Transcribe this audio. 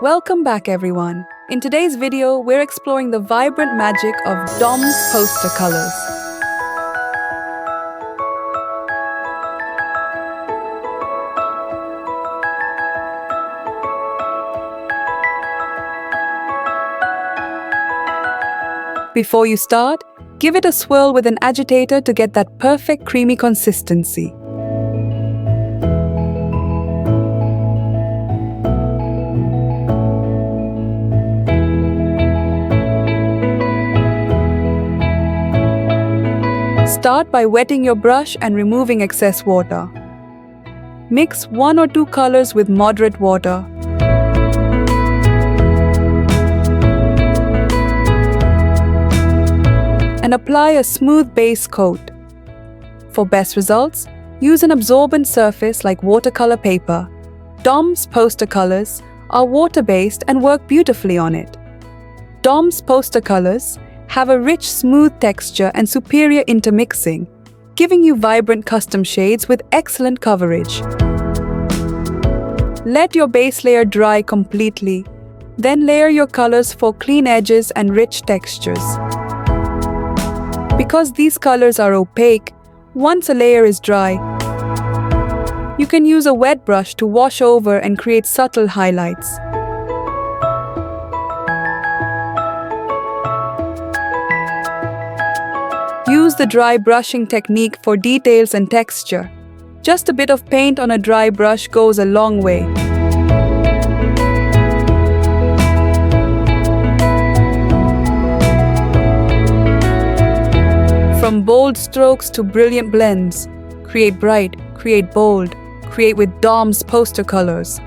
Welcome back everyone. In today's video, we're exploring the vibrant magic of DOMS Poster Colours. Before you start, give it a swirl with an agitator to get that perfect creamy consistency. Start by wetting your brush and removing excess water. Mix 1 or 2 colors with moderate water. And apply a smooth base coat. For best results, use an absorbent surface like watercolor paper. DOMS Poster Colours are water-based and work beautifully on it. DOMS Poster Colours have a rich, smooth texture and superior intermixing, giving you vibrant custom shades with excellent coverage. Let your base layer dry completely, then layer your colors for clean edges and rich textures. Because these colors are opaque, once a layer is dry, you can use a wet brush to wash over and create subtle highlights. Use the dry brushing technique for details and texture. Just a bit of paint on a dry brush goes a long way. From bold strokes to brilliant blends, create bright, create bold, create with DOMS Poster Colours.